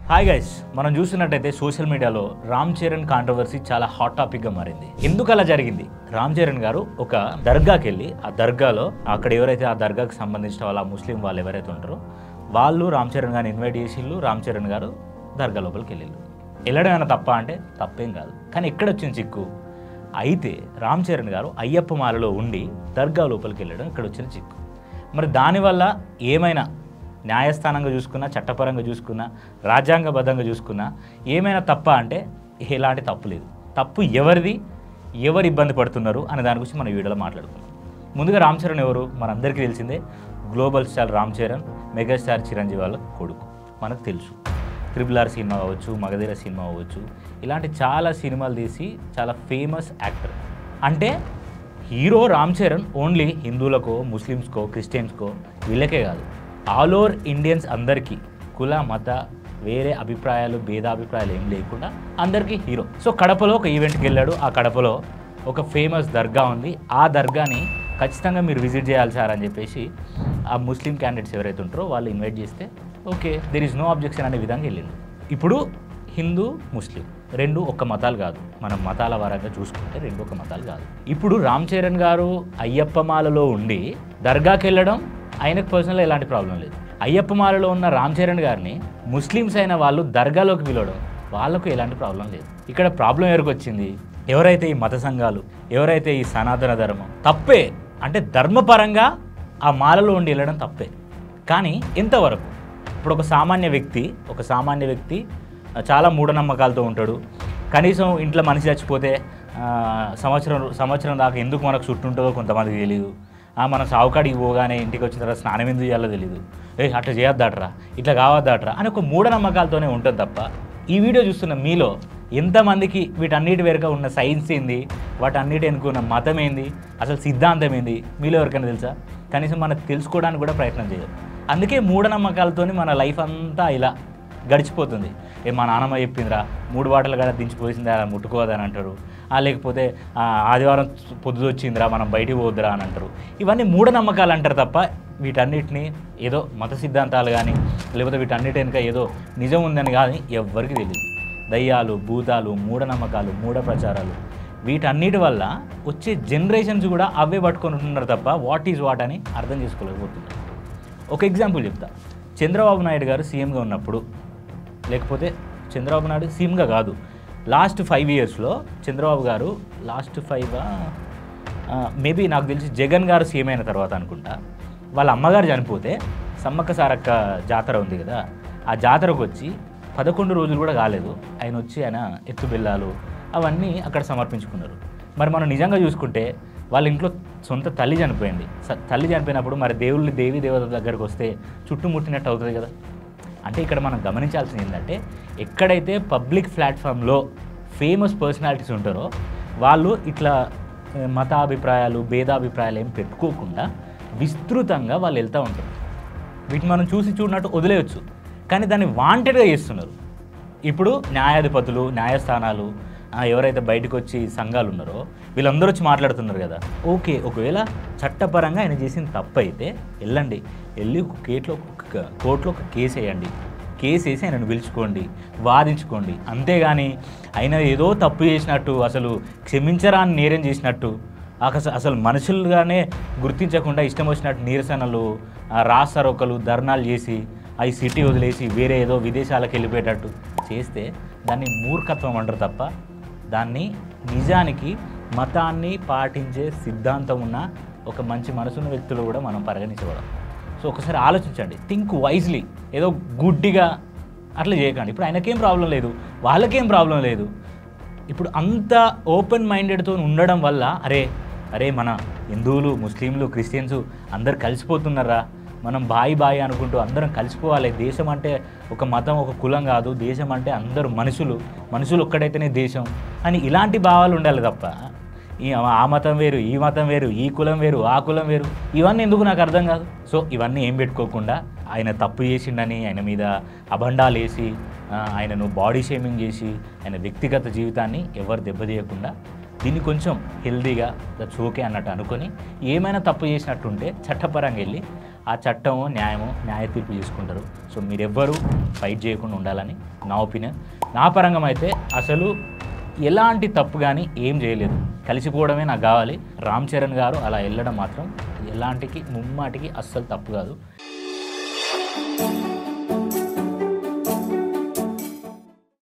Hi guys, మనం చూసినట్టయితే social మీడియాలో రామ్ చరణ్ కాంట్రవర్సీ చాలా హాట్ టాపిక్గా మారింది. ఎందుకు అలా జరిగింది? రామ్ చరణ్ గారు ఒక దర్గాకి వెళ్ళి ఆ దర్గాలో అక్కడ ఎవరైతే ఆ దర్గాకి సంబంధించిన వాళ్ళ ముస్లిం వాళ్ళు ఎవరైతే ఉంటారో వాళ్ళు రామ్ చరణ్ గారిని ఇన్వైట్ చేసిళ్ళు. రామ్ చరణ్ గారు దర్గా లోపలికి వెళ్ళిళ్ళు. వెళ్ళడం ఏమైనా తప్ప అంటే తప్పేం కాదు, కానీ ఎక్కడ వచ్చింది చిక్కు? అయితే రామ్ చరణ్ గారు అయ్యప్ప మాలలో ఉండి దర్గా లోపలికి వెళ్ళడం ఇక్కడ వచ్చిన చిక్కు. మరి దానివల్ల ఏమైనా న్యాయస్థానంగా చూసుకున్నా, చట్టపరంగా చూసుకున్నా, రాజ్యాంగబద్ధంగా చూసుకున్నా ఏమైనా తప్ప అంటే ఎలాంటి తప్పు లేదు. తప్పు ఎవరిది, ఎవరు ఇబ్బంది పడుతున్నారు అనే దాని గురించి మన వీడియోలో మాట్లాడుకున్నాం. ముందుగా రామ్ చరణ్ ఎవరు? మనందరికీ తెలిసిందే. Global star Ram Charan megastar Chiranjeevi వాళ్ళ కొడుకు. మనకు తెలుసు. RRR సినిమా అవ్వచ్చు, మగధీర సినిమా అవ్వచ్చు, ఇలాంటి చాలా సినిమాలు తీసి చాలా ఫేమస్ యాక్టర్. అంటే హీరో రామ్ చరణ్ ఓన్లీ హిందువులకో, ముస్లిమ్స్కో, క్రిస్టియన్స్కో వీళ్ళకే కాదు, ఆల్ ఓవర్ ఇండియన్స్ అందరికీ కుల మత వేరే అభిప్రాయాలు భేదాభిప్రాయాలు ఏం లేకుండా అందరికీ హీరో. సో కడపలో ఒక ఈవెంట్కి వెళ్ళాడు. ఆ కడపలో ఒక ఫేమస్ దర్గా ఉంది. ఆ దర్గాని ఖచ్చితంగా మీరు విజిట్ చేయాలి సార్ అని చెప్పేసి ఆ ముస్లిం క్యాండిడేట్స్ ఎవరైతే ఉంటారో వాళ్ళు ఇన్వైట్ చేస్తే okay, there is no objection అనే విధంగా వెళ్ళిండు. ఇప్పుడు హిందూ ముస్లిం రెండు ఒక్క మతాలు కాదు, మనం మతాల వారంగా చూసుకుంటే రెండు ఒక మతాలు కాదు. ఇప్పుడు రామ్ చరణ్ గారు అయ్యప్ప మాలలో ఉండి దర్గాకి వెళ్ళడం ఆయనకు పర్సనల్గా ఎలాంటి ప్రాబ్లం లేదు. అయ్యప్ప మాలలో ఉన్న రామ్ చరణ్ గారిని ముస్లిమ్స్ అయిన వాళ్ళు దర్గాలోకి పిలవడం వాళ్ళకు ఎలాంటి ప్రాబ్లం లేదు. ఇక్కడ ప్రాబ్లం ఎవరికి వచ్చింది? ఎవరైతే ఈ మత సంఘాలు, ఎవరైతే ఈ సనాతన ధర్మం తప్పే అంటే ధర్మపరంగా ఆ మాలలో ఉండి వెళ్ళడం తప్పే, కానీ ఎంతవరకు? ఇప్పుడు ఒక సామాన్య వ్యక్తి చాలా మూఢనమ్మకాలతో ఉంటాడు. కనీసం ఇంట్లో మనిషి చచ్చిపోతే సంవత్సరం దాకా ఎందుకు మనకు చుట్టుంటుందో కొంతమందికి తెలియదు. మనం సావుకాడికి పోగానే ఇంటికి వచ్చిన తర్వాత స్నానం ఎందుకు చేయాలో తెలియదు. అట్లా చేయొద్దాట్రా, ఇట్లా కావద్దాట్రా అని ఒక మూఢనమ్మకాలతోనే ఉంటుంది తప్ప ఈ వీడియో చూస్తున్న మీలో ఎంతమందికి వీటన్నిటి వెనుక ఉన్న సైన్స్ ఏంది, వాటన్నిటి వెనుక ఉన్న మతం ఏంది, అసలు సిద్ధాంతం ఏంది మీలో ఎవరికైనా తెలుసా? కనీసం మనకు తెలుసుకోవడానికి కూడా ప్రయత్నం చేయదు. అందుకే మూఢనమ్మకాలతో మన లైఫ్ అంతా ఇలా గడిచిపోతుంది. మా నాన్నమ్మ చెప్పిందిరా 3 బాటలు కూడా దించిపోసిందా అలా ముట్టుకోవద్దని అంటారు. లేకపోతే ఆదివారం పొద్దుదొచ్చిందిరా మనం బయటికి పోద్దురా అని అంటారు. ఇవన్నీ మూఢనమ్మకాలు అంటారు తప్ప వీటన్నిటిని ఏదో మత సిద్ధాంతాలు కానీ లేకపోతే వీటన్నిటి వెనుక ఏదో నిజం ఉందని కానీ ఎవ్వరికి తెలియదు. దయ్యాలు, భూతాలు, మూఢనమ్మకాలు, మూఢ ప్రచారాలు వీటన్నిటి వల్ల వచ్చే జనరేషన్స్ కూడా అవే పట్టుకొని ఉంటున్నారు తప్ప వాట్ ఈజ్ వాట్ అని అర్థం చేసుకోలేకపోతున్నారు. ఒక ఎగ్జాంపుల్ చెప్తా. చంద్రబాబు నాయుడు గారు సీఎంగా ఉన్నప్పుడు, లేకపోతే చంద్రబాబు నాయుడు సీఎంగా కాదు, లాస్ట్ 5 ఇయర్స్లో చంద్రబాబు గారు మేబీ నాకు తెలిసి జగన్ గారు సీఎం అయిన తర్వాత అనుకుంటా, వాళ్ళ అమ్మగారు చనిపోతే సమ్మక్క సారక్క జాతర ఉంది కదా, ఆ జాతరకు వచ్చి 11 రోజులు కూడా కాలేదు ఆయన వచ్చి ఆయన ఎత్తు బెల్లాలు అవన్నీ అక్కడ సమర్పించుకున్నారు. మరి మనం నిజంగా చూసుకుంటే వాళ్ళ ఇంట్లో సొంత తల్లి చనిపోయింది. తల్లి చనిపోయినప్పుడు మరి దేవి దేవతల దగ్గరకు వస్తే చుట్టుముట్టినట్టు అవుతుంది కదా. అంటే ఇక్కడ మనం గమనించాల్సింది ఏంటంటే ఎక్కడైతే పబ్లిక్ ప్లాట్ఫామ్లో ఫేమస్ పర్సనాలిటీస్ ఉంటారో వాళ్ళు ఇట్లా మతాభిప్రాయాలు భేదాభిప్రాయాలు ఏం పెట్టుకోకుండా విస్తృతంగా వాళ్ళు వెళ్తూ ఉంటారు. వీటిని మనం చూసినట్టు వదిలేయచ్చు, కానీ దాన్ని వాంటెడ్గా చేస్తున్నారు. ఇప్పుడు న్యాయాధిపతులు, న్యాయస్థానాలు ఎవరైతే బయటకు వచ్చి సంఘాలు ఉన్నారో వీళ్ళందరూ వచ్చి మాట్లాడుతున్నారు కదా. ఓకే, ఒకవేళ చట్టపరంగా ఆయన చేసిన తప్పు అయితే వెళ్ళి కోర్టులో ఒక కేసు వేయండి. కేసు వేసి ఆయనను పిలుచుకోండి, వాదించుకోండి. అంతేగాని ఆయన ఏదో తప్పు చేసినట్టు, అసలు క్షమించరాని నేరం చేసినట్టు, అసలు మనుషులుగానే గుర్తించకుండా ఇష్టం వచ్చినట్టు నిరసనలు, రాస్తారోకలు, ధర్నాలు చేసి ఈ సిటీ వదిలేసి వేరే ఏదో విదేశాలకు వెళ్ళిపోయేటట్టు చేస్తే దాన్ని మూర్ఖత్వం అంటారు తప్ప దాన్ని నిజానికి మతాన్ని పాటించే సిద్ధాంతం ఉన్న ఒక మంచి మనసున్న వ్యక్తులు కూడా మనం పరిగణించకూడదు. సో ఒకసారి ఆలోచించండి, థింక్ వైజ్లీ. ఏదో గుడ్డిగా అట్లా చేయకండి. ఇప్పుడు ఆయనకేం ప్రాబ్లం లేదు, వాళ్ళకేం ప్రాబ్లం లేదు. ఇప్పుడు అంత ఓపెన్ మైండెడ్తో ఉండడం వల్ల అరే మన హిందువులు, ముస్లింలు, క్రిస్టియన్స్ అందరు కలిసిపోతున్నారా, మనం బాయి అనుకుంటూ అందరం కలిసిపోవాలి. దేశం అంటే ఒక మతం, ఒక కులం కాదు, దేశం అంటే అందరూ మనుషులు ఒక్కడైతేనే దేశం అని ఇలాంటి భావాలు ఉండాలి తప్ప ఆ మతం వేరు, ఈ మతం వేరు, ఈ కులం వేరు, ఆ కులం వేరు, ఇవన్నీ ఎందుకు నాకు అర్థం కాదు. సో ఇవన్నీ ఏం పెట్టుకోకుండా ఆయన తప్పు చేసిండని ఆయన మీద అభండాలు వేసి ఆయనను బాడీ షేమింగ్ చేసి ఆయన వ్యక్తిగత జీవితాన్ని ఎవరు దెబ్బతీయకుండా దీన్ని కొంచెం హెల్దీగా దట్స్ ఓకే అన్నట్టు అనుకొని ఏమైనా తప్పు చేసినట్టుంటే చట్టపరంగా వెళ్ళి ఆ చట్టము న్యాయము న్యాయ తీర్పు చేసుకుంటారు. సో మీరెవ్వరూ ఫైట్ చేయకుండా ఉండాలని నా ఒపీనియన్. నా పరంగా అయితే అసలు ఎలాంటి తప్పు కానీ ఏం చేయలేదు, కలిసిపోవడమే నాకు కావాలి. రామ్ చరణ్ గారు అలా వెళ్ళడం మాత్రం ఎలాంటికి ముమ్మాటికి అస్సలు తప్పు కాదు.